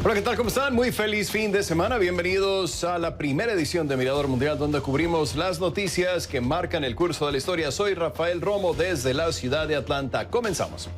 Hola, ¿qué tal? ¿Cómo están? Muy feliz fin de semana. Bienvenidos a la primera edición de Mirador Mundial, donde cubrimos las noticias que marcan el curso de la historia. Soy Rafael Romo desde la ciudad de Atlanta. Comenzamos.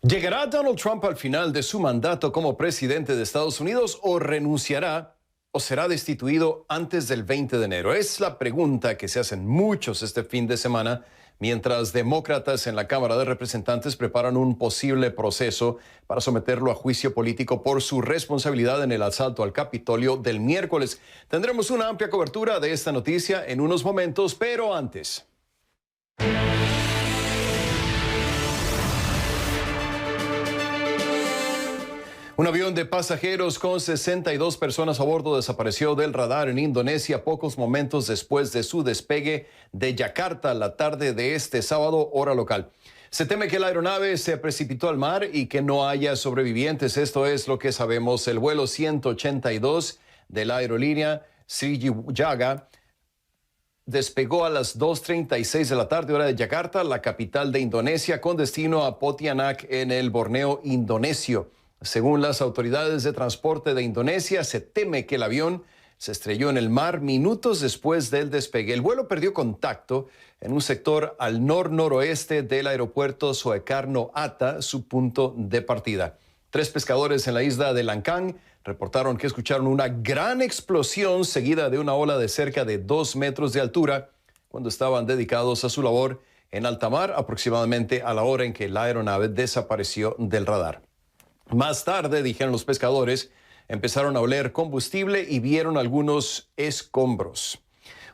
¿Llegará Donald Trump al final de su mandato como presidente de Estados Unidos o renunciará o será destituido antes del 20 de enero? Es la pregunta que se hacen muchos este fin de semana, mientras demócratas en la Cámara de Representantes preparan un posible proceso para someterlo a juicio político por su responsabilidad en el asalto al Capitolio del miércoles. Tendremos una amplia cobertura de esta noticia en unos momentos, pero antes. Un avión de pasajeros con 62 personas a bordo desapareció del radar en Indonesia pocos momentos después de su despegue de Yakarta la tarde de este sábado, hora local. Se teme que la aeronave se precipitó al mar y que no haya sobrevivientes. Esto es lo que sabemos. El vuelo 182 de la aerolínea Sriwijaya despegó a las 2:36 de la tarde, hora de Yakarta, la capital de Indonesia, con destino a Pontianak en el Borneo indonesio. Según las autoridades de transporte de Indonesia, se teme que el avión se estrelló en el mar minutos después del despegue. El vuelo perdió contacto en un sector al noroeste del aeropuerto Soekarno-Hatta, su punto de partida. 3 pescadores en la isla de Langkawi reportaron que escucharon una gran explosión seguida de una ola de cerca de 2 metros de altura cuando estaban dedicados a su labor en alta mar, aproximadamente a la hora en que la aeronave desapareció del radar. Más tarde, dijeron los pescadores, empezaron a oler combustible y vieron algunos escombros.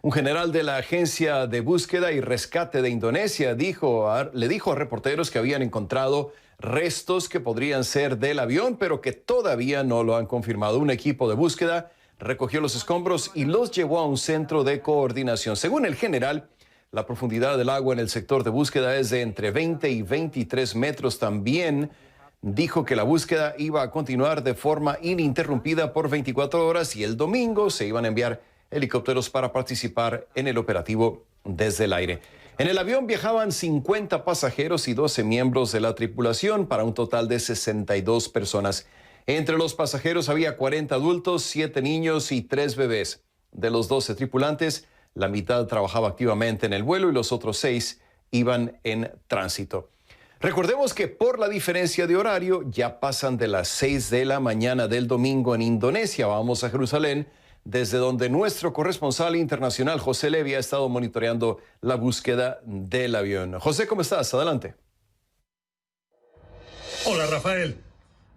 Un general de la Agencia de Búsqueda y Rescate de Indonesia le dijo a reporteros que habían encontrado restos que podrían ser del avión, pero que todavía no lo han confirmado. Un equipo de búsqueda recogió los escombros y los llevó a un centro de coordinación. Según el general, la profundidad del agua en el sector de búsqueda es de entre 20 y 23 metros. También dijo que la búsqueda iba a continuar de forma ininterrumpida por 24 horas y el domingo se iban a enviar helicópteros para participar en el operativo desde el aire. En el avión viajaban 50 pasajeros y 12 miembros de la tripulación para un total de 62 personas. Entre los pasajeros había 40 adultos, 7 niños y 3 bebés. De los 12 tripulantes, la mitad trabajaba activamente en el vuelo y los otros 6 iban en tránsito. Recordemos que por la diferencia de horario ya pasan de las 6 de la mañana del domingo en Indonesia. Vamos a Jerusalén, desde donde nuestro corresponsal internacional José Levi ha estado monitoreando la búsqueda del avión. José, ¿cómo estás? Adelante. Hola, Rafael.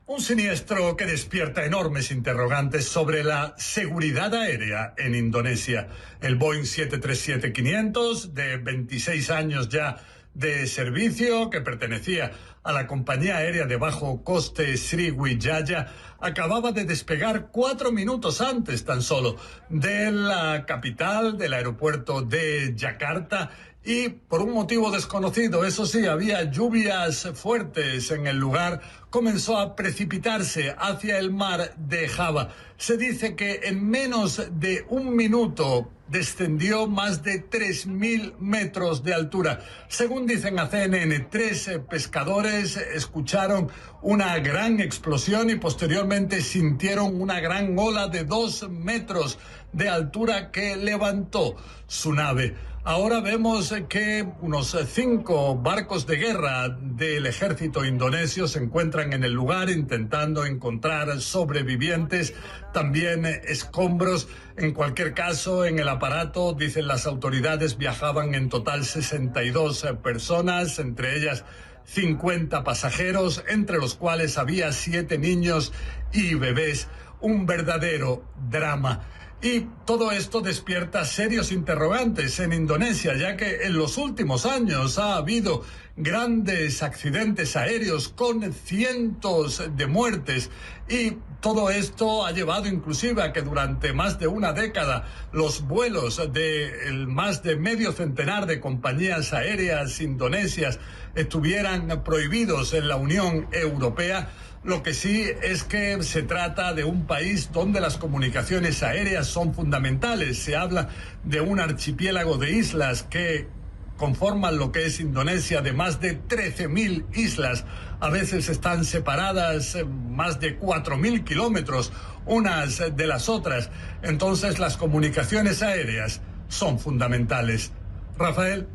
Un siniestro que despierta enormes interrogantes sobre la seguridad aérea en Indonesia. El Boeing 737-500, de 26 años ya de servicio, que pertenecía a la compañía aérea de bajo coste Sriwijaya, acababa de despegar 4 minutos antes tan solo de la capital, del aeropuerto de Yakarta, y por un motivo desconocido, eso sí, había lluvias fuertes en el lugar, comenzó a precipitarse hacia el mar de Java. Se dice que en menos de un minuto descendió más de 3.000 metros de altura. Según dicen a CNN, 3 pescadores escucharon una gran explosión y posteriormente sintieron una gran ola de 2 metros de altura que levantó su nave. Ahora vemos que unos 5 barcos de guerra del ejército indonesio se encuentran en el lugar intentando encontrar sobrevivientes, también escombros. En cualquier caso, en el aparato, dicen las autoridades, viajaban en total 62 personas, entre ellas 50 pasajeros, entre los cuales había 7 niños y bebés. Un verdadero drama. Y todo esto despierta serios interrogantes en Indonesia, ya que en los últimos años ha habido grandes accidentes aéreos con cientos de muertes, y todo esto ha llevado inclusive a que durante más de una década los vuelos de más de medio centenar de compañías aéreas indonesias estuvieran prohibidos en la Unión Europea. Lo que sí es que se trata de un país donde las comunicaciones aéreas son fundamentales. Se habla de un archipiélago de islas que conforman lo que es Indonesia, de más de 13.000 islas. A veces están separadas más de 4.000 kilómetros unas de las otras. Entonces las comunicaciones aéreas son fundamentales. Rafael.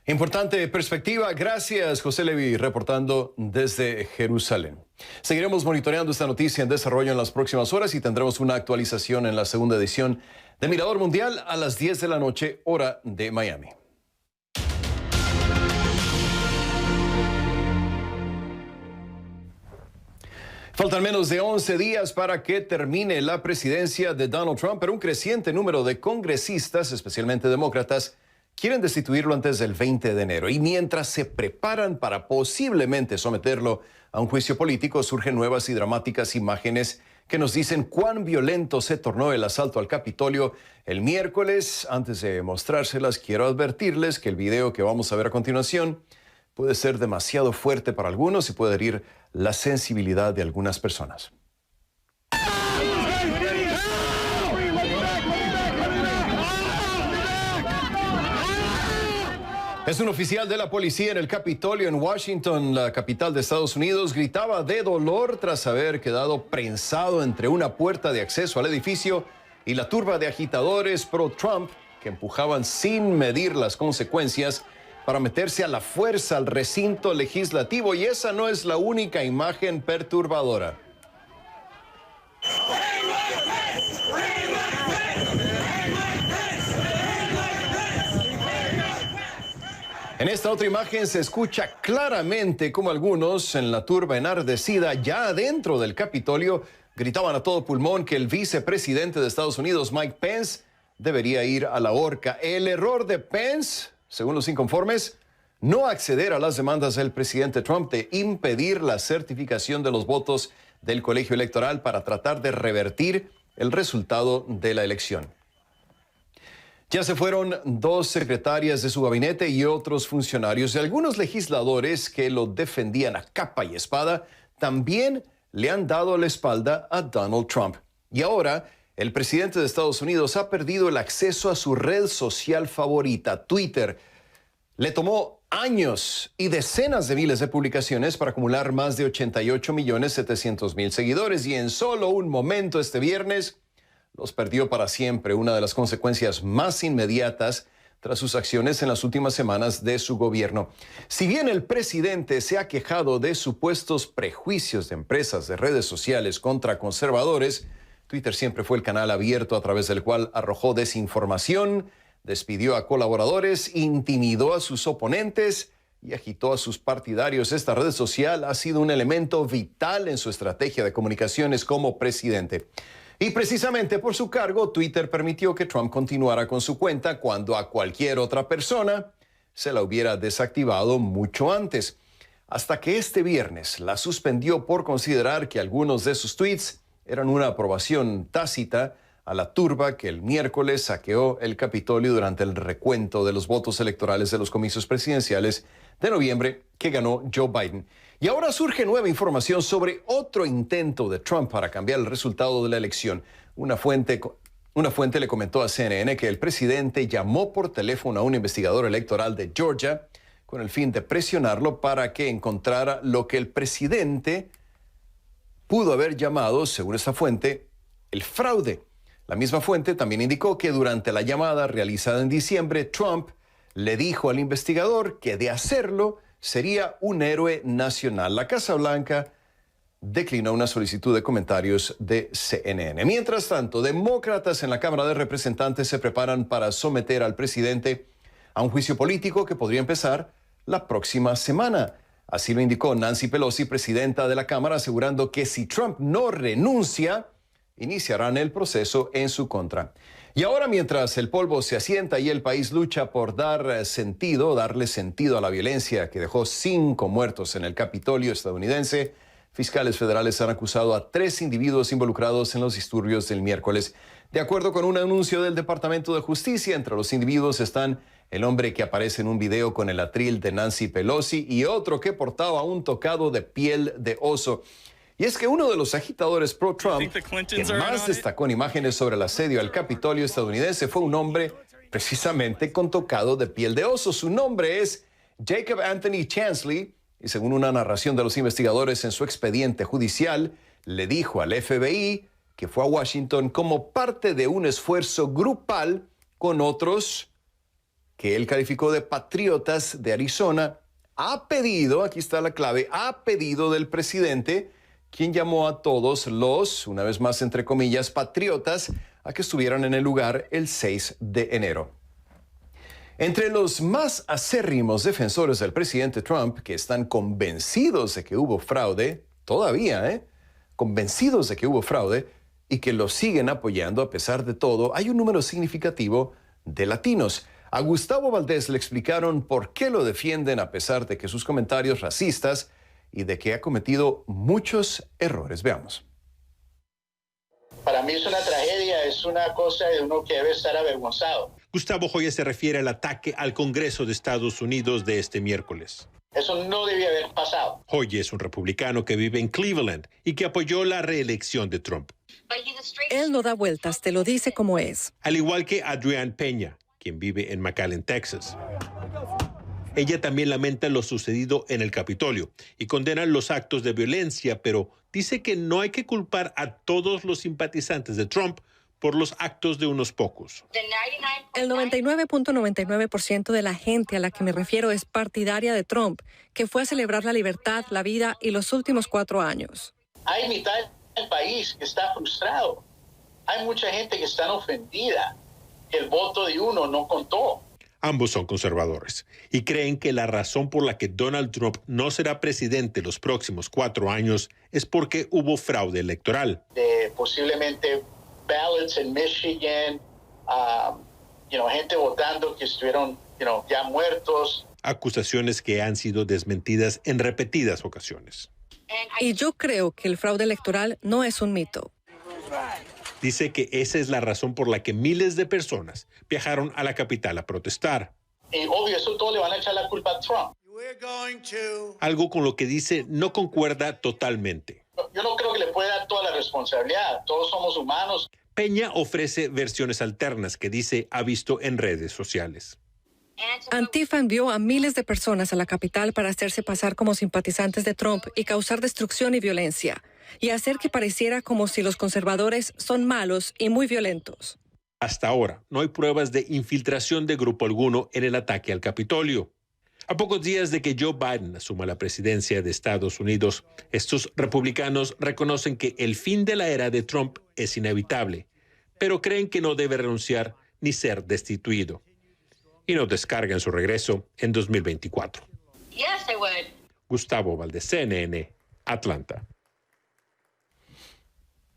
Importante perspectiva. Gracias, José Levi, reportando desde Jerusalén. Seguiremos monitoreando esta noticia en desarrollo en las próximas horas y tendremos una actualización en la segunda edición de Mirador Mundial a las 10 de la noche, hora de Miami. Faltan menos de 11 días para que termine la presidencia de Donald Trump, pero un creciente número de congresistas, especialmente demócratas, quieren destituirlo antes del 20 de enero. Y mientras se preparan para posiblemente someterlo a un juicio político, surgen nuevas y dramáticas imágenes que nos dicen cuán violento se tornó el asalto al Capitolio el miércoles. Antes de mostrárselas, quiero advertirles que el video que vamos a ver a continuación puede ser demasiado fuerte para algunos y puede herir la sensibilidad de algunas personas. Es un oficial de la policía en el Capitolio en Washington, la capital de Estados Unidos, gritaba de dolor tras haber quedado prensado entre una puerta de acceso al edificio y la turba de agitadores pro-Trump que empujaban sin medir las consecuencias para meterse a la fuerza al recinto legislativo. Y esa no es la única imagen perturbadora. En esta otra imagen se escucha claramente cómo algunos en la turba enardecida ya adentro del Capitolio gritaban a todo pulmón que el vicepresidente de Estados Unidos, Mike Pence, debería ir a la horca. El error de Pence, según los inconformes, no acceder a las demandas del presidente Trump de impedir la certificación de los votos del colegio electoral para tratar de revertir el resultado de la elección. Ya se fueron 2 secretarias de su gabinete y otros funcionarios, y algunos legisladores que lo defendían a capa y espada también le han dado la espalda a Donald Trump. Y ahora el presidente de Estados Unidos ha perdido el acceso a su red social favorita, Twitter. Le tomó años y decenas de miles de publicaciones para acumular más de 88.700.000 seguidores, y en solo un momento este viernes los perdió para siempre, una de las consecuencias más inmediatas tras sus acciones en las últimas semanas de su gobierno. Si bien el presidente se ha quejado de supuestos prejuicios de empresas de redes sociales contra conservadores, Twitter siempre fue el canal abierto a través del cual arrojó desinformación, despidió a colaboradores, intimidó a sus oponentes y agitó a sus partidarios. Esta red social ha sido un elemento vital en su estrategia de comunicaciones como presidente. Y precisamente por su cargo, Twitter permitió que Trump continuara con su cuenta cuando a cualquier otra persona se la hubiera desactivado mucho antes. Hasta que este viernes la suspendió por considerar que algunos de sus tweets eran una aprobación tácita a la turba que el miércoles saqueó el Capitolio durante el recuento de los votos electorales de los comicios presidenciales de noviembre que ganó Joe Biden. Y ahora surge nueva información sobre otro intento de Trump para cambiar el resultado de la elección. Una fuente le comentó a CNN que el presidente llamó por teléfono a un investigador electoral de Georgia con el fin de presionarlo para que encontrara lo que el presidente pudo haber llamado, según esta fuente, el fraude. La misma fuente también indicó que durante la llamada realizada en diciembre, Trump le dijo al investigador que de hacerlo sería un héroe nacional. La Casa Blanca declinó una solicitud de comentarios de CNN. Mientras tanto, demócratas en la Cámara de Representantes se preparan para someter al presidente a un juicio político que podría empezar la próxima semana. Así lo indicó Nancy Pelosi, presidenta de la Cámara, asegurando que si Trump no renuncia, iniciarán el proceso en su contra. Y ahora, mientras el polvo se asienta y el país lucha por darle sentido a la violencia que dejó 5 muertos en el Capitolio estadounidense, fiscales federales han acusado a 3 individuos involucrados en los disturbios del miércoles. De acuerdo con un anuncio del Departamento de Justicia, entre los individuos están el hombre que aparece en un video con el atril de Nancy Pelosi y otro que portaba un tocado de piel de oso. Y es que uno de los agitadores pro-Trump que más destacó en imágenes sobre el asedio al Capitolio estadounidense fue un hombre precisamente con tocado de piel de oso. Su nombre es Jacob Anthony Chansley y según una narración de los investigadores en su expediente judicial, le dijo al FBI que fue a Washington como parte de un esfuerzo grupal con otros que él calificó de patriotas de Arizona. Ha pedido, aquí está la clave, ha pedido del presidente, quien llamó a todos los, una vez más entre comillas, patriotas, a que estuvieran en el lugar el 6 de enero. Entre los más acérrimos defensores del presidente Trump, que están convencidos de que hubo fraude, todavía, convencidos de que hubo fraude, y que lo siguen apoyando a pesar de todo, hay un número significativo de latinos. A Gustavo Valdés le explicaron por qué lo defienden a pesar de que sus comentarios racistas y de que ha cometido muchos errores. Veamos. Para mí es una tragedia, es una cosa de uno que debe estar avergonzado. Gustavo Joya se refiere al ataque al Congreso de Estados Unidos de este miércoles. Eso no debía haber pasado. Joya es un republicano que vive en Cleveland y que apoyó la reelección de Trump. Él no da vueltas, te lo dice como es. Al igual que Adrienne Peña, quien vive en McAllen, Texas. Ella también lamenta lo sucedido en el Capitolio y condena los actos de violencia, pero dice que no hay que culpar a todos los simpatizantes de Trump por los actos de unos pocos. El 99.99% de la gente a la que me refiero es partidaria de Trump, que fue a celebrar la libertad, la vida y los últimos 4 años. Hay mitad del país que está frustrado. Hay mucha gente que está ofendida. El voto de uno no contó. Ambos son conservadores y creen que la razón por la que Donald Trump no será presidente los próximos 4 años es porque hubo fraude electoral. Posiblemente ballots en Michigan, gente votando que estuvieron ya muertos. Acusaciones que han sido desmentidas en repetidas ocasiones. Y yo creo que el fraude electoral no es un mito. Dice que esa es la razón por la que miles de personas viajaron a la capital a protestar. Y obvio, eso todo le van a echar la culpa a Trump. Algo con lo que dice no concuerda totalmente. Yo no creo que le pueda dar toda la responsabilidad. Todos somos humanos. Peña ofrece versiones alternas que dice ha visto en redes sociales. Antifa envió a miles de personas a la capital para hacerse pasar como simpatizantes de Trump y causar destrucción y violencia, y hacer que pareciera como si los conservadores son malos y muy violentos. Hasta ahora, no hay pruebas de infiltración de grupo alguno en el ataque al Capitolio. A pocos días de que Joe Biden asuma la presidencia de Estados Unidos, estos republicanos reconocen que el fin de la era de Trump es inevitable, pero creen que no debe renunciar ni ser destituido. Y no descargan su regreso en 2024. Yes, I would. Gustavo Valdés, CNN, Atlanta.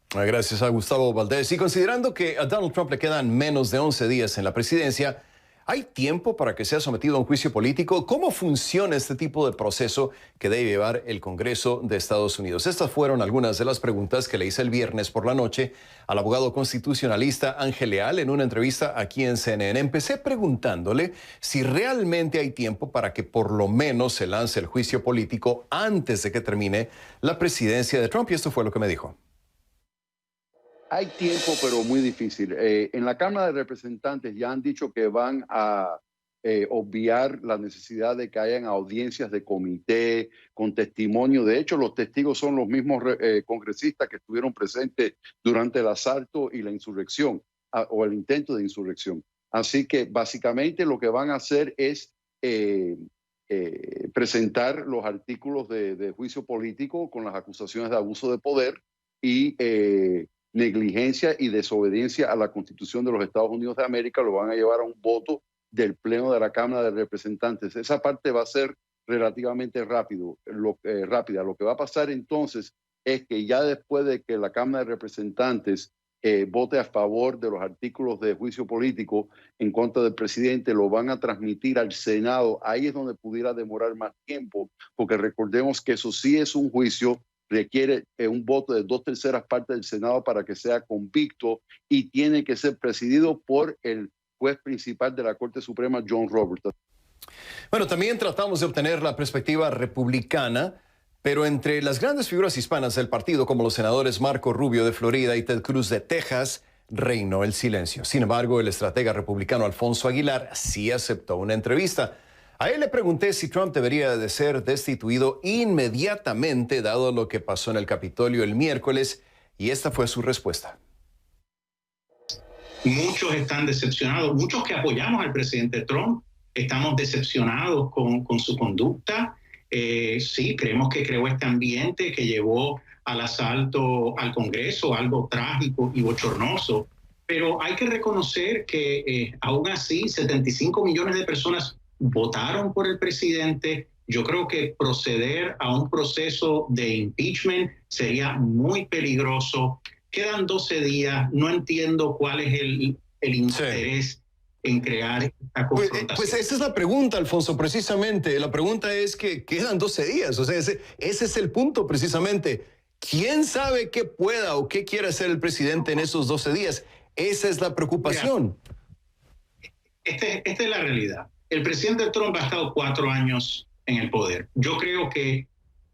Gracias a Gustavo Valdés. Y considerando que a Donald Trump le quedan menos de 11 días en la presidencia, ¿hay tiempo para que sea sometido a un juicio político? ¿Cómo funciona este tipo de proceso que debe llevar el Congreso de Estados Unidos? Estas fueron algunas de las preguntas que le hice el viernes por la noche al abogado constitucionalista Ángel Leal en una entrevista aquí en CNN. Empecé preguntándole si realmente hay tiempo para que por lo menos se lance el juicio político antes de que termine la presidencia de Trump, y esto fue lo que me dijo. Hay tiempo, pero muy difícil. En la Cámara de Representantes ya han dicho que van a obviar la necesidad de que hayan audiencias de comité con testimonio. De hecho, los testigos son los mismos congresistas que estuvieron presentes durante el asalto y la insurrección, o el intento de insurrección. Así que básicamente lo que van a hacer es presentar los artículos de juicio político con las acusaciones de abuso de poder y negligencia y desobediencia a la Constitución de los Estados Unidos de América. Lo van a llevar a un voto del Pleno de la Cámara de Representantes. Esa parte va a ser relativamente rápida. Lo que va a pasar entonces es que ya después de que la Cámara de Representantes vote a favor de los artículos de juicio político en contra del presidente, lo van a transmitir al Senado. Ahí es donde pudiera demorar más tiempo, porque recordemos que eso sí es un juicio, requiere un voto de 2/3 partes del Senado para que sea convicto y tiene que ser presidido por el juez principal de la Corte Suprema, John Roberts. Bueno, también tratamos de obtener la perspectiva republicana, pero entre las grandes figuras hispanas del partido, como los senadores Marco Rubio de Florida y Ted Cruz de Texas, reinó el silencio. Sin embargo, el estratega republicano Alfonso Aguilar sí aceptó una entrevista. A él le pregunté si Trump debería de ser destituido inmediatamente, dado lo que pasó en el Capitolio el miércoles, y esta fue su respuesta. Muchos están decepcionados, muchos que apoyamos al presidente Trump estamos decepcionados con su conducta. Sí, creemos que creó este ambiente que llevó al asalto al Congreso, algo trágico y bochornoso. Pero hay que reconocer que aún así 75 millones de personas votaron por el presidente. Yo creo que proceder a un proceso de impeachment sería muy peligroso. Quedan 12 días, no entiendo cuál es el interés en crear esta confrontación. Pues esa es la pregunta, Alfonso, precisamente. La pregunta es que quedan 12 días, o sea, ese es el punto precisamente. ¿Quién sabe qué pueda o qué quiere hacer el presidente en esos 12 días? Esa es la preocupación. Esta es la realidad. El presidente Trump ha estado 4 años en el poder. Yo creo que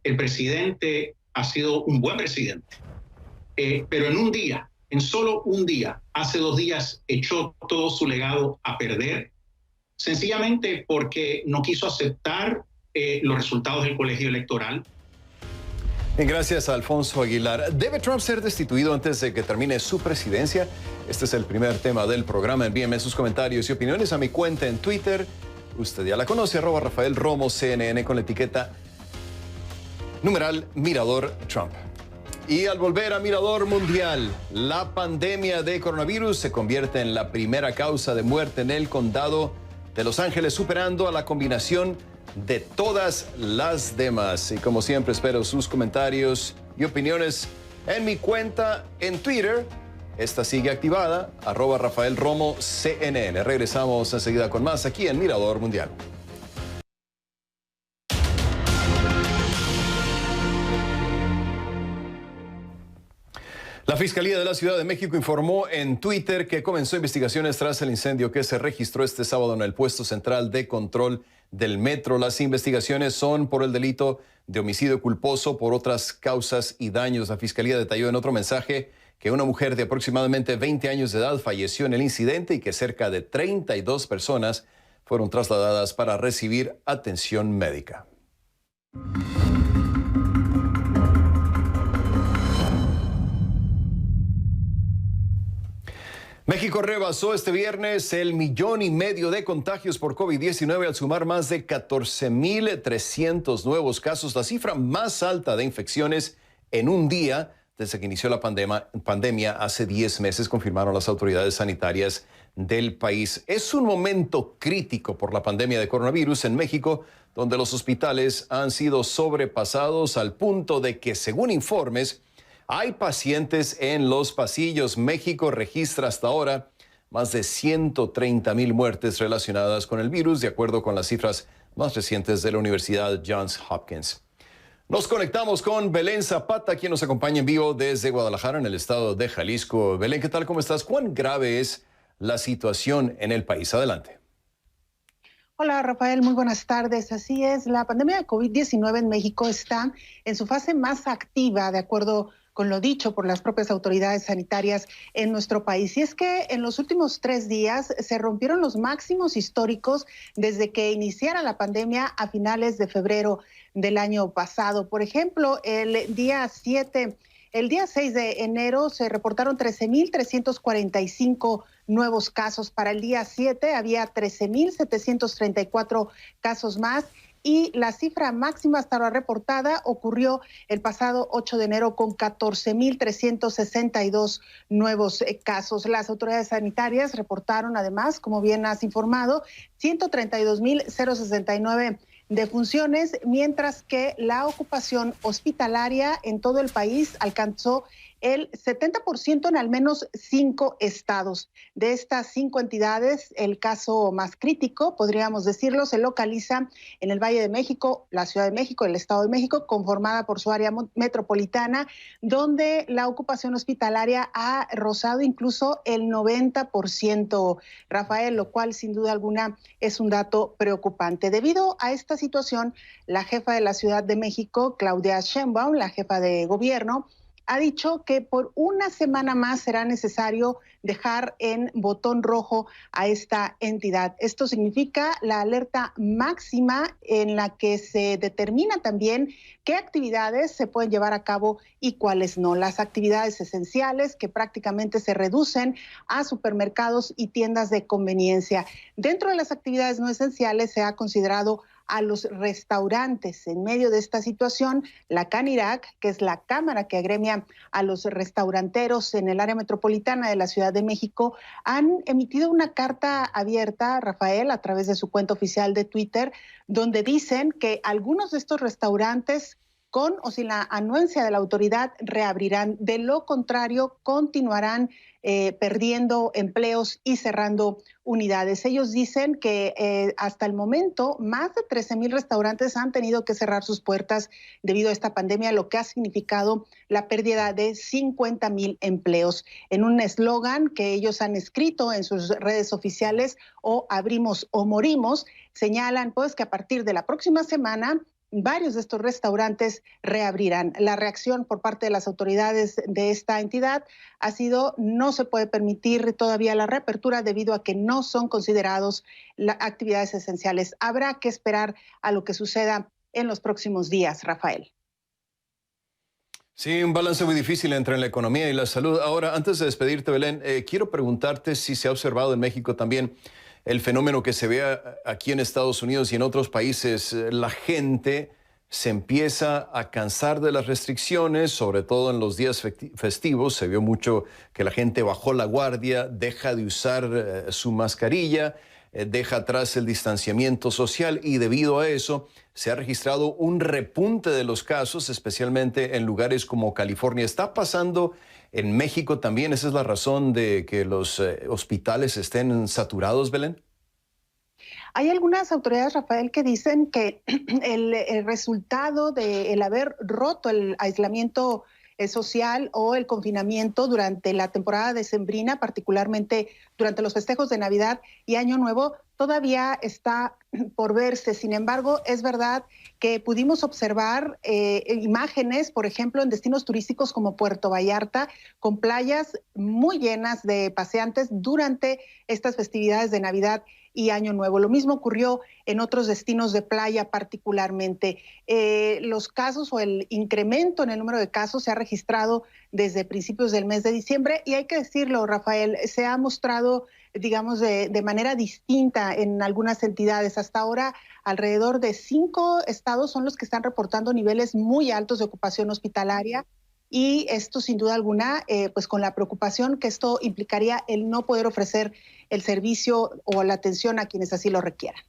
el presidente ha sido un buen presidente. Pero en solo un día, hace 2 días, echó todo su legado a perder, sencillamente porque no quiso aceptar los resultados del colegio electoral. Bien, gracias a Alfonso Aguilar. ¿Debe Trump ser destituido antes de que termine su presidencia? Este es el primer tema del programa. Envíenme sus comentarios y opiniones a mi cuenta en Twitter. Usted ya la conoce, @RafaelRomoCNN con la etiqueta #Mirador Trump. Y al volver a Mirador Mundial, la pandemia de coronavirus se convierte en la primera causa de muerte en el condado de Los Ángeles, superando a la combinación de todas las demás. Y como siempre, espero sus comentarios y opiniones en mi cuenta en Twitter. Esta sigue activada, @RafaelRomoCNN. Regresamos enseguida con más aquí en Mirador Mundial. La Fiscalía de la Ciudad de México informó en Twitter que comenzó investigaciones tras el incendio que se registró este sábado en el puesto central de control del metro. Las investigaciones son por el delito de homicidio culposo por otras causas y daños. La Fiscalía detalló en otro mensaje que una mujer de aproximadamente 20 años de edad falleció en el incidente y que cerca de 32 personas fueron trasladadas para recibir atención médica. México rebasó este viernes el 1,5 millones de contagios por COVID-19 al sumar más de 14,300 nuevos casos, la cifra más alta de infecciones en un día desde que inició la pandemia hace 10 meses, confirmaron las autoridades sanitarias del país. Es un momento crítico por la pandemia de coronavirus en México, donde los hospitales han sido sobrepasados al punto de que, según informes, hay pacientes en los pasillos. México registra hasta ahora más de 130,000 muertes relacionadas con el virus, de acuerdo con las cifras más recientes de la Universidad Johns Hopkins. Nos conectamos con Belén Zapata, quien nos acompaña en vivo desde Guadalajara, en el estado de Jalisco. Belén, ¿qué tal? ¿Cómo estás? ¿Cuán grave es la situación en el país? Adelante. Hola, Rafael, muy buenas tardes. Así es, la pandemia de COVID-19 en México está en su fase más activa, de acuerdo con lo dicho por las propias autoridades sanitarias en nuestro país. Y es que en los últimos 3 días se rompieron los máximos históricos desde que iniciara la pandemia a finales de febrero del año pasado. Por ejemplo, el día 6 de enero se reportaron 13,345 nuevos casos. Para el día 7 había 13,734 casos más. Y la cifra máxima hasta ahora reportada ocurrió el pasado 8 de enero con 14,362 nuevos casos. Las autoridades sanitarias reportaron además, como bien has informado, 132,069 defunciones, mientras que la ocupación hospitalaria en todo el país alcanzó el 70% en al menos 5 estados. De estas 5 entidades, el caso más crítico, podríamos decirlo, se localiza en el Valle de México, la Ciudad de México, el Estado de México, conformada por su área metropolitana, donde la ocupación hospitalaria ha rozado incluso el 90%, Rafael, lo cual sin duda alguna es un dato preocupante. Debido a esta situación, la jefa de la Ciudad de México, Claudia Sheinbaum, la jefa de gobierno, ha dicho que por una semana más será necesario dejar en botón rojo a esta entidad. Esto significa la alerta máxima en la que se determina también qué actividades se pueden llevar a cabo y cuáles no. Las actividades esenciales que prácticamente se reducen a supermercados y tiendas de conveniencia. Dentro de las actividades no esenciales se ha considerado a los restaurantes. En medio de esta situación, la CANIRAC, que es la cámara que agremia a los restauranteros en el área metropolitana de la Ciudad de México, han emitido una carta abierta, Rafael, a través de su cuenta oficial de Twitter, donde dicen que algunos de estos restaurantes, con o sin la anuencia de la autoridad, reabrirán. De lo contrario, continuarán perdiendo empleos y cerrando unidades. Ellos dicen que hasta el momento más de 13,000 restaurantes han tenido que cerrar sus puertas debido a esta pandemia, lo que ha significado la pérdida de 50,000 empleos. En un eslogan que ellos han escrito en sus redes oficiales, o abrimos o morimos, señalan pues que a partir de la próxima semana varios de estos restaurantes reabrirán. La reacción por parte de las autoridades de esta entidad ha sido: no se puede permitir todavía la reapertura debido a que no son considerados las actividades esenciales. Habrá que esperar a lo que suceda en los próximos días, Rafael. Sí, un balance muy difícil entre la economía y la salud. Ahora, antes de despedirte, Belén, quiero preguntarte si se ha observado en México también el fenómeno que se ve aquí en Estados Unidos y en otros países. La gente se empieza a cansar de las restricciones, sobre todo en los días festivos. Se vio mucho que la gente bajó la guardia, deja de usar su mascarilla, deja atrás el distanciamiento social, y debido a eso se ha registrado un repunte de los casos, especialmente en lugares como California. ¿Está pasando en México también? ¿Esa es la razón de que los hospitales estén saturados, Belén? Hay algunas autoridades, Rafael, que dicen que el resultado de el haber roto el aislamiento social o el confinamiento durante la temporada decembrina, particularmente durante los festejos de Navidad y Año Nuevo, todavía está por verse. Sin embargo, es verdad que pudimos observar imágenes, por ejemplo, en destinos turísticos como Puerto Vallarta, con playas muy llenas de paseantes durante estas festividades de Navidad y Año Nuevo. Lo mismo ocurrió en otros destinos de playa particularmente. Los casos o el incremento en el número de casos se ha registrado desde principios del mes de diciembre, y hay que decirlo, Rafael, se ha mostrado, digamos, de manera distinta en algunas entidades. Hasta ahora, alrededor de 5 estados son los que están reportando niveles muy altos de ocupación hospitalaria, y esto sin duda alguna, pues con la preocupación que esto implicaría el no poder ofrecer el servicio o la atención a quienes así lo requieran.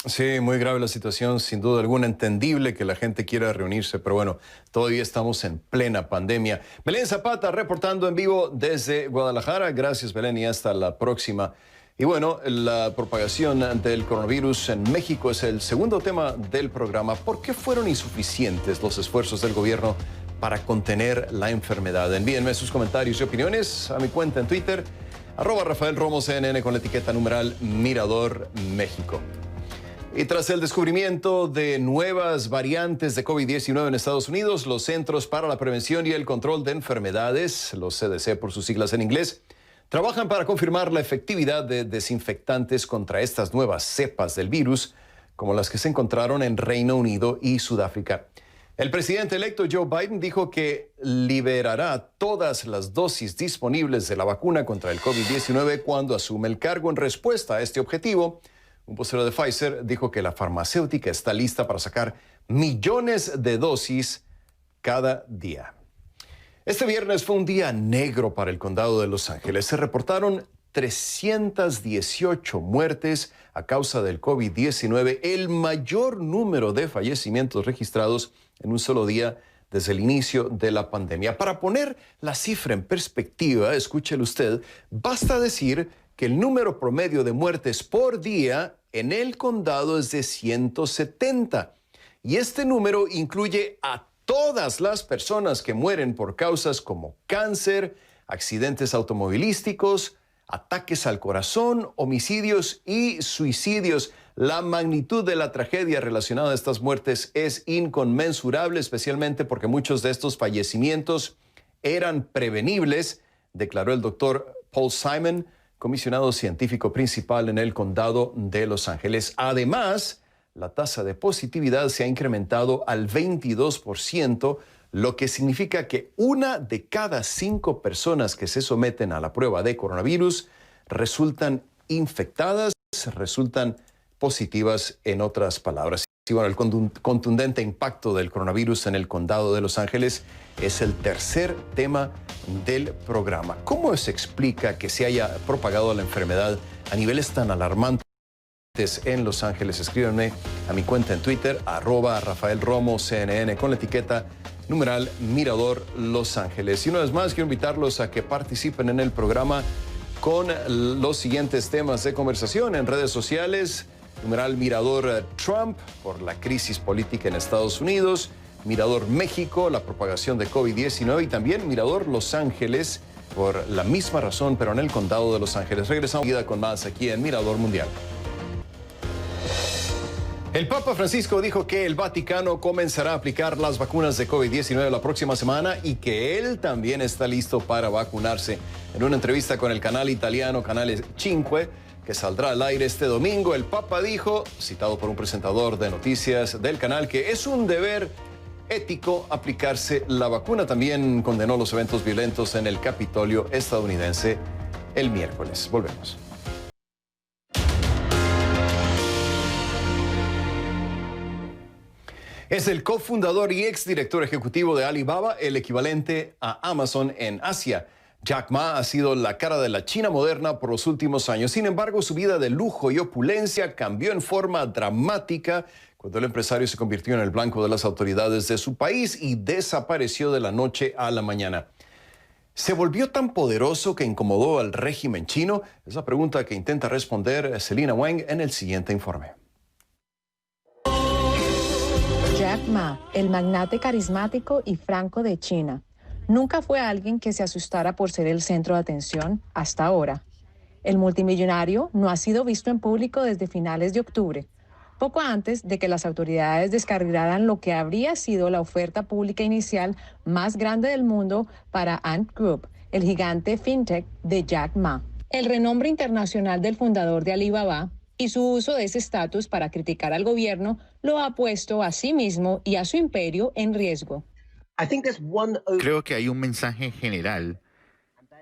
Sí, muy grave la situación, sin duda alguna. Entendible que la gente quiera reunirse, pero bueno, todavía estamos en plena pandemia. Belén Zapata reportando en vivo desde Guadalajara. Gracias, Belén, y hasta la próxima. Y bueno, la propagación del coronavirus en México es el segundo tema del programa. ¿Por qué fueron insuficientes los esfuerzos del gobierno para contener la enfermedad? Envíenme sus comentarios y opiniones a mi cuenta en Twitter, @RafaelRomosCNN, con la etiqueta numeral Mirador México. Y tras el descubrimiento de nuevas variantes de COVID-19 en Estados Unidos, los Centros para la Prevención y el Control de Enfermedades, los CDC por sus siglas en inglés, trabajan para confirmar la efectividad de desinfectantes contra estas nuevas cepas del virus, como las que se encontraron en Reino Unido y Sudáfrica. El presidente electo Joe Biden dijo que liberará todas las dosis disponibles de la vacuna contra el COVID-19 cuando asume el cargo. En respuesta a este objetivo, un vocero de Pfizer dijo que la farmacéutica está lista para sacar millones de dosis cada día. Este viernes fue un día negro para el condado de Los Ángeles. Se reportaron 318 muertes a causa del COVID-19, el mayor número de fallecimientos registrados en un solo día desde el inicio de la pandemia. Para poner la cifra en perspectiva, escúchelo usted, basta decir que el número promedio de muertes por día en el condado es de 170. Y este número incluye a todas las personas que mueren por causas como cáncer, accidentes automovilísticos, ataques al corazón, homicidios y suicidios. La magnitud de la tragedia relacionada a estas muertes es inconmensurable, especialmente porque muchos de estos fallecimientos eran prevenibles, declaró el doctor Paul Simon, comisionado científico principal en el condado de Los Ángeles. Además, la tasa de positividad se ha incrementado al 22%, lo que significa que 1 de cada 5 personas que se someten a la prueba de coronavirus resultan infectadas, resultan positivas, en otras palabras. Y bueno, el contundente impacto del coronavirus en el condado de Los Ángeles es el tercer tema del programa. ¿Cómo se explica que se haya propagado la enfermedad a niveles tan alarmantes en Los Ángeles? Escríbanme a mi cuenta en Twitter, @RafaelRomoCNN, con la etiqueta numeral Mirador Los Ángeles. Y una vez más, quiero invitarlos a que participen en el programa con los siguientes temas de conversación en redes sociales. Numeral Mirador Trump por la crisis política en Estados Unidos, Mirador México, la propagación de COVID-19 y también Mirador Los Ángeles por la misma razón, pero en el condado de Los Ángeles. Regresamos con más aquí en Mirador Mundial. El Papa Francisco dijo que el Vaticano comenzará a aplicar las vacunas de COVID-19 la próxima semana y que él también está listo para vacunarse. En una entrevista con el canal italiano Canale 5, que saldrá al aire este domingo, el Papa dijo, citado por un presentador de noticias del canal, que es un deber ético aplicarse la vacuna. También condenó los eventos violentos en el Capitolio estadounidense el miércoles. Volvemos. Es el cofundador y exdirector ejecutivo de Alibaba, el equivalente a Amazon en Asia. Jack Ma ha sido la cara de la China moderna por los últimos años. Sin embargo, su vida de lujo y opulencia cambió en forma dramática cuando el empresario se convirtió en el blanco de las autoridades de su país y desapareció de la noche a la mañana. ¿Se volvió tan poderoso que incomodó al régimen chino? Es la pregunta que intenta responder Selina Wang en el siguiente informe. Jack Ma, el magnate carismático y franco de China, nunca fue alguien que se asustara por ser el centro de atención hasta ahora. El multimillonario no ha sido visto en público desde finales de octubre, poco antes de que las autoridades descarrilaran lo que habría sido la oferta pública inicial más grande del mundo para Ant Group, el gigante fintech de Jack Ma. El renombre internacional del fundador de Alibaba y su uso de ese estatus para criticar al gobierno lo ha puesto a sí mismo y a su imperio en riesgo. Creo que hay un mensaje general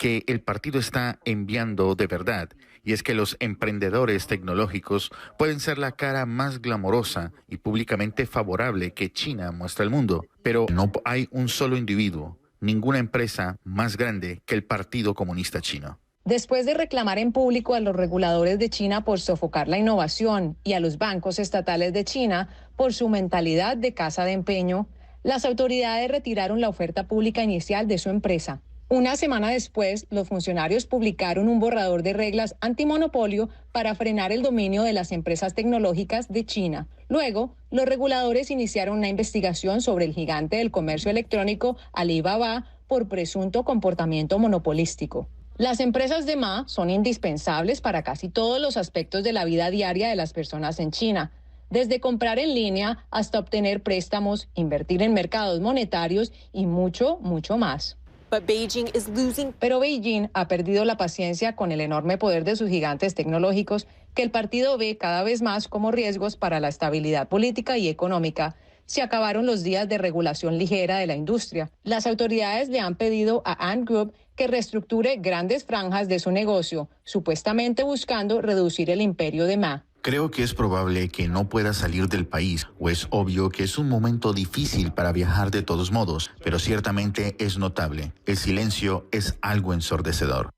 que el partido está enviando de verdad, y es que los emprendedores tecnológicos pueden ser la cara más glamorosa y públicamente favorable que China muestra al mundo, pero no hay un solo individuo, ninguna empresa más grande que el Partido Comunista Chino. Después de reclamar en público a los reguladores de China por sofocar la innovación y a los bancos estatales de China por su mentalidad de casa de empeño, las autoridades retiraron la oferta pública inicial de su empresa. Una semana después, los funcionarios publicaron un borrador de reglas antimonopolio para frenar el dominio de las empresas tecnológicas de China. Luego, los reguladores iniciaron una investigación sobre el gigante del comercio electrónico Alibaba por presunto comportamiento monopolístico. Las empresas de Ma son indispensables para casi todos los aspectos de la vida diaria de las personas en China, desde comprar en línea hasta obtener préstamos, invertir en mercados monetarios y mucho, mucho más. Pero Beijing ha perdido la paciencia con el enorme poder de sus gigantes tecnológicos, que el partido ve cada vez más como riesgos para la estabilidad política y económica. Se acabaron los días de regulación ligera de la industria. Las autoridades le han pedido a Ant Group que reestructure grandes franjas de su negocio, supuestamente buscando reducir el imperio de Ma. Creo que es probable que no pueda salir del país, o es obvio que es un momento difícil para viajar de todos modos, pero ciertamente es notable. El silencio es algo ensordecedor.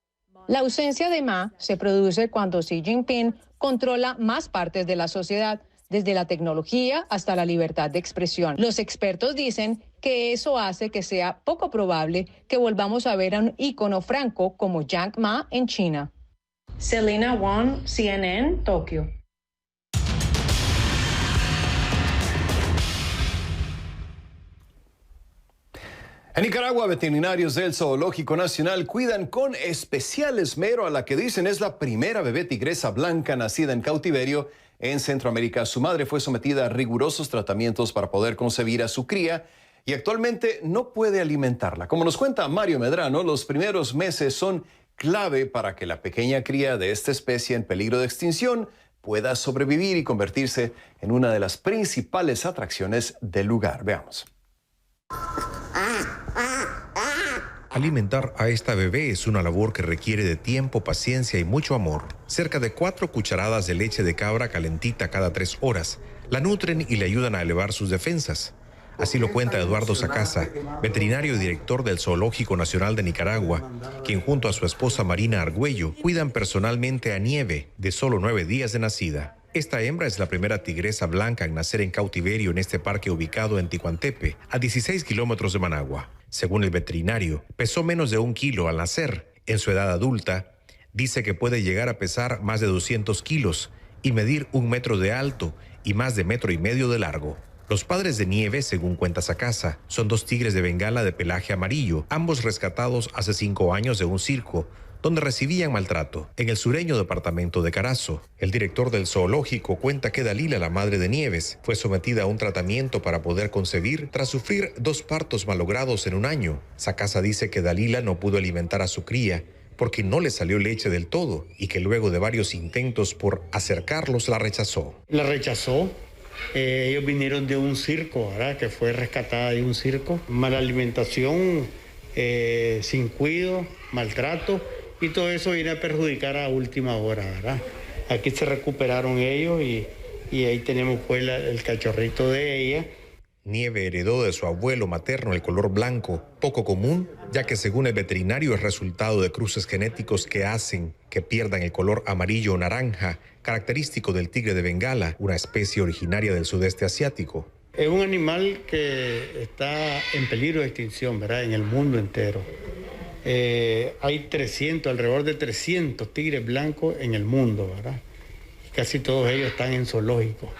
La ausencia de Ma se produce cuando Xi Jinping controla más partes de la sociedad, desde la tecnología hasta la libertad de expresión. Los expertos dicen que eso hace que sea poco probable que volvamos a ver a un ícono franco como Jack Ma en China. Selina Wang, CNN, Tokio. En Nicaragua, veterinarios del Zoológico Nacional cuidan con especial esmero a la que dicen es la primera bebé tigresa blanca nacida en cautiverio en Centroamérica. Su madre fue sometida a rigurosos tratamientos para poder concebir a su cría y actualmente no puede alimentarla. Como nos cuenta Mario Medrano, los primeros meses son clave para que la pequeña cría de esta especie en peligro de extinción pueda sobrevivir y convertirse en una de las principales atracciones del lugar. Veamos. Alimentar a esta bebé es una labor que requiere de tiempo, paciencia y mucho amor. Cerca de 4 cucharadas de leche de cabra calentita cada 3 horas la nutren y le ayudan a elevar sus defensas. Así lo cuenta Eduardo Sacasa, veterinario y director del Zoológico Nacional de Nicaragua, quien junto a su esposa Marina Argüello cuidan personalmente a Nieve, de solo 9 días de nacida. Esta hembra es la primera tigresa blanca en nacer en cautiverio en este parque ubicado en Ticuantepe, a 16 kilómetros de Managua. Según el veterinario, pesó menos de 1 kilo al nacer. En su edad adulta, dice que puede llegar a pesar más de 200 kilos y medir 1 metro de alto y más de 1,5 metros de largo. Los padres de Nieve, según cuenta Sacasa, son 2 tigres de Bengala de pelaje amarillo, ambos rescatados hace 5 años de un circo, donde recibían maltrato, en el sureño departamento de Carazo. El director del zoológico cuenta que Dalila, la madre de Nieves, fue sometida a un tratamiento para poder concebir tras sufrir 2 partos malogrados en 1 año. Sacasa dice que Dalila no pudo alimentar a su cría porque no le salió leche del todo y que luego de varios intentos por acercarlos la rechazó. La rechazó. Ellos vinieron de un circo, ¿verdad? Que fue rescatada de un circo. Mala alimentación, sin cuidado, maltrato, y todo eso viene a perjudicar a última hora, ¿verdad? Aquí se recuperaron ellos y ahí tenemos pues el cachorrito de ella. Nieve heredó de su abuelo materno el color blanco, poco común, ya que según el veterinario es resultado de cruces genéticos que hacen que pierdan el color amarillo o naranja, característico del tigre de Bengala, una especie originaria del sudeste asiático. Es un animal que está en peligro de extinción, ¿verdad? En el mundo entero. Hay alrededor de 300 tigres blancos en el mundo, ¿verdad? Casi todos ellos están en zoológicos,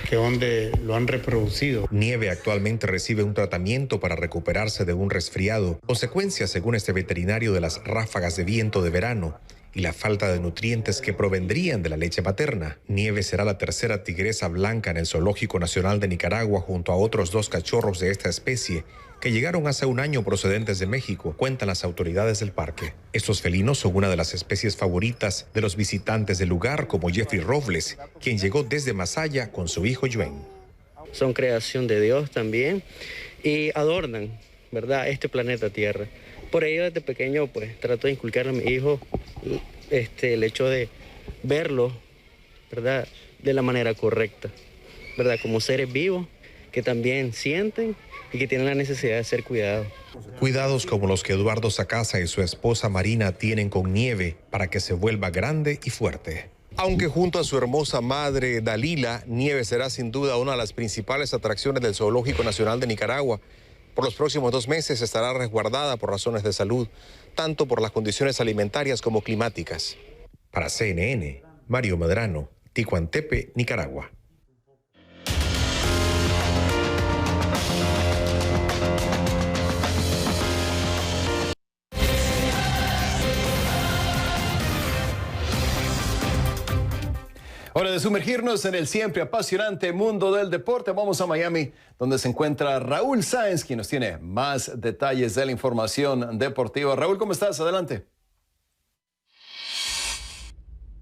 que es donde lo han reproducido. Nieve actualmente recibe un tratamiento para recuperarse de un resfriado, consecuencia, según este veterinario, de las ráfagas de viento de verano y la falta de nutrientes que provendrían de la leche materna. Nieve será la tercera tigresa blanca en el Zoológico Nacional de Nicaragua junto a otros 2 cachorros de esta especie que llegaron hace 1 año procedentes de México, cuentan las autoridades del parque. Estos felinos son una de las especies favoritas de los visitantes del lugar, como Jeffrey Robles, quien llegó desde Masaya con su hijo Yuen. Son creación de Dios también y adornan, ¿verdad?, este planeta Tierra. Por ello, desde pequeño, pues, trato de inculcar a mi hijo el hecho de verlo, ¿verdad?, de la manera correcta, ¿verdad?, como seres vivos que también sienten y que tienen la necesidad de ser cuidados. Cuidados como los que Eduardo Sacasa y su esposa Marina tienen con Nieve para que se vuelva grande y fuerte. Aunque junto a su hermosa madre Dalila, Nieve será sin duda una de las principales atracciones del Zoológico Nacional de Nicaragua. Por los próximos 2 meses estará resguardada por razones de salud, tanto por las condiciones alimentarias como climáticas. Para CNN, Mario Medrano, Ticuantepe, Nicaragua. Hora de sumergirnos en el siempre apasionante mundo del deporte. Vamos a Miami, donde se encuentra Raúl Sáenz, quien nos tiene más detalles de la información deportiva. Raúl, ¿cómo estás? Adelante.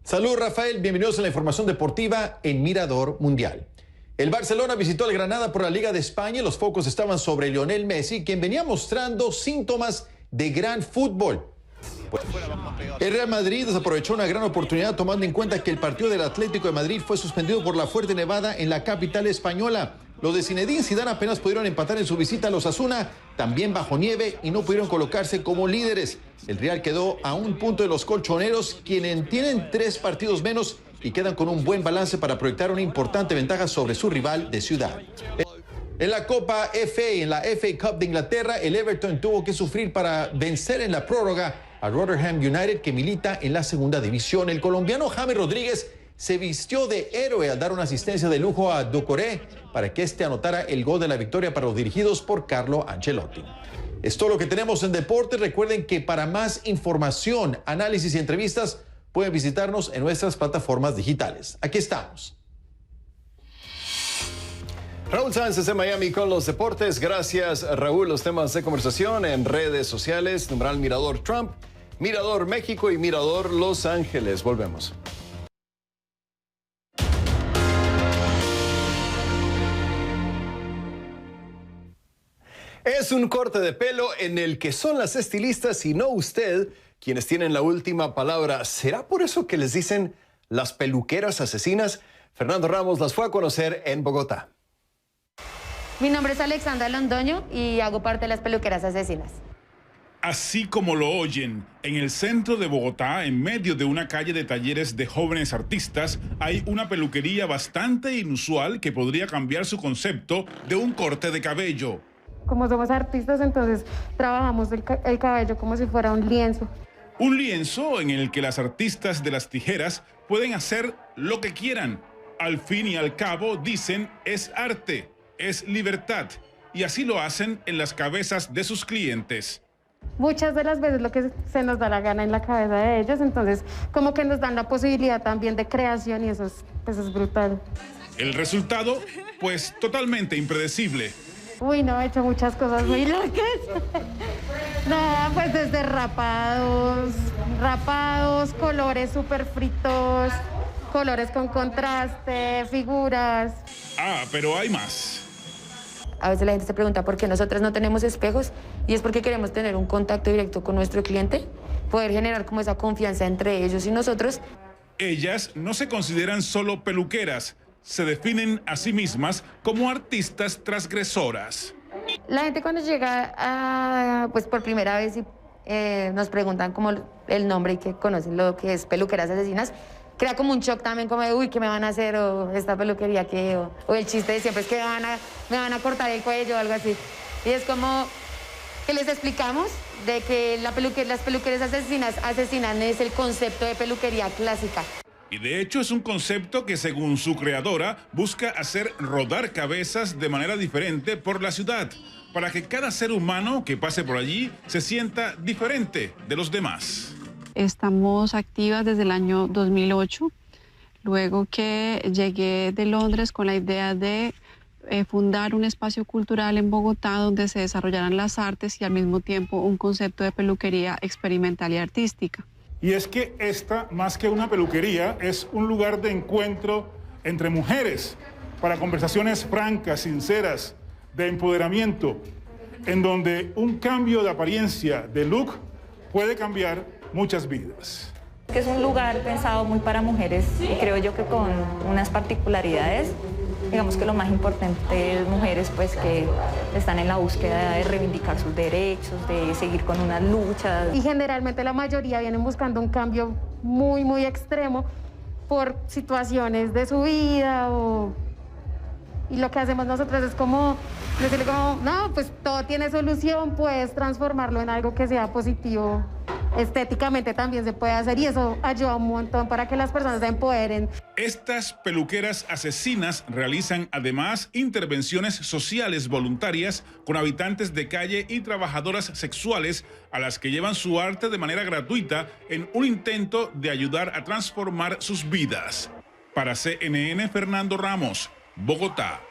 Salud, Rafael. Bienvenidos a la información deportiva en Mirador Mundial. El Barcelona visitó al Granada por la Liga de España y los focos estaban sobre Lionel Messi, quien venía mostrando síntomas de gran fútbol. El Real Madrid desaprovechó una gran oportunidad tomando en cuenta que el partido del Atlético de Madrid fue suspendido por la fuerte nevada en la capital española. Los de Zinedine Zidane apenas pudieron empatar en su visita a los Osasuna, también bajo nieve, y no pudieron colocarse como líderes. El Real quedó a 1 punto de los colchoneros, quienes tienen 3 partidos menos y quedan con un buen balance para proyectar una importante ventaja sobre su rival de ciudad. En la Copa FA, en la FA Cup de Inglaterra, el Everton tuvo que sufrir para vencer en la prórroga a Rotherham United, que milita en la 2ª división. El colombiano James Rodríguez se vistió de héroe al dar una asistencia de lujo a Doucouré para que este anotara el gol de la victoria para los dirigidos por Carlo Ancelotti. Es todo lo que tenemos en deporte. Recuerden que para más información, análisis y entrevistas pueden visitarnos en nuestras plataformas digitales. Aquí estamos. Raúl Sánchez de Miami con los deportes. Gracias, Raúl. Los temas de conversación en redes sociales, numeral Mirador Trump, Mirador México y Mirador Los Ángeles. Volvemos. Es un corte de pelo en el que son las estilistas y no usted quienes tienen la última palabra. ¿Será por eso que les dicen las peluqueras asesinas? Fernando Ramos las fue a conocer en Bogotá. Mi nombre es Alexandra Londoño y hago parte de las peluqueras asesinas. Así como lo oyen, en el centro de Bogotá, en medio de una calle de talleres de jóvenes artistas, hay una peluquería bastante inusual que podría cambiar su concepto de un corte de cabello. Como somos artistas, entonces trabajamos el cabello como si fuera un lienzo. Un lienzo en el que las artistas de las tijeras pueden hacer lo que quieran. Al fin y al cabo, dicen, es arte, es libertad. Y así lo hacen en las cabezas de sus clientes. Muchas de las veces lo que se nos da la gana en la cabeza de ellos, entonces como que nos dan la posibilidad también de creación y eso es brutal. El resultado, pues totalmente impredecible. Uy, no, he hecho muchas cosas muy locas. Nada, pues desde rapados, colores súper fritos, colores con contraste, figuras. Ah, pero hay más. A veces la gente se pregunta por qué nosotras no tenemos espejos y es porque queremos tener un contacto directo con nuestro cliente, poder generar como esa confianza entre ellos y nosotros. Ellas no se consideran solo peluqueras, se definen a sí mismas como artistas transgresoras. La gente cuando llega pues por primera vez y nos preguntan como el nombre y que conocen lo que es peluqueras asesinas, crea como un shock también como de, uy, ¿qué me van a hacer? O esta peluquería, ¿qué? O el chiste de siempre es que me van a cortar el cuello o algo así. Y es como que les explicamos de que las peluqueras asesinas asesinan es el concepto de peluquería clásica. Y de hecho es un concepto que, según su creadora, busca hacer rodar cabezas de manera diferente por la ciudad, para que cada ser humano que pase por allí se sienta diferente de los demás. Estamos activas desde el año 2008, luego que llegué de Londres con la idea de fundar un espacio cultural en Bogotá donde se desarrollaran las artes y al mismo tiempo un concepto de peluquería experimental y artística. Y es que esta, más que una peluquería, es un lugar de encuentro entre mujeres para conversaciones francas, sinceras, de empoderamiento, en donde un cambio de apariencia, de look, puede cambiar muchas vidas. Es un lugar pensado muy para mujeres y creo yo que con unas particularidades. Digamos que lo más importante es mujeres pues que están en la búsqueda de reivindicar sus derechos, de seguir con unas luchas. Y generalmente la mayoría vienen buscando un cambio muy, muy extremo por situaciones de su vida y lo que hacemos nosotros es como decirle como, no, pues todo tiene solución, puedes transformarlo en algo que sea positivo. Estéticamente también se puede hacer y eso ayuda un montón para que las personas se empoderen. Estas peluqueras asesinas realizan además intervenciones sociales voluntarias con habitantes de calle y trabajadoras sexuales a las que llevan su arte de manera gratuita en un intento de ayudar a transformar sus vidas. Para CNN, Fernando Ramos, Bogotá.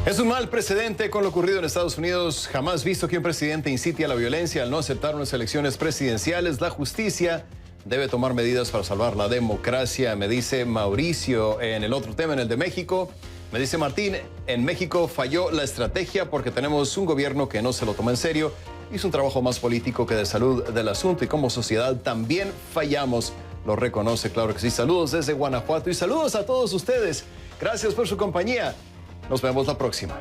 Es un mal precedente con lo ocurrido en Estados Unidos. Jamás visto que un presidente incite a la violencia al no aceptar unas elecciones presidenciales. La justicia debe tomar medidas para salvar la democracia, me dice Mauricio. En el otro tema, en el de México, me dice Martín, en México falló la estrategia porque tenemos un gobierno que no se lo toma en serio. Hizo un trabajo más político que de salud del asunto y como sociedad también fallamos. Lo reconoce, claro que sí. Saludos desde Guanajuato y saludos a todos ustedes. Gracias por su compañía. Nos vemos la próxima.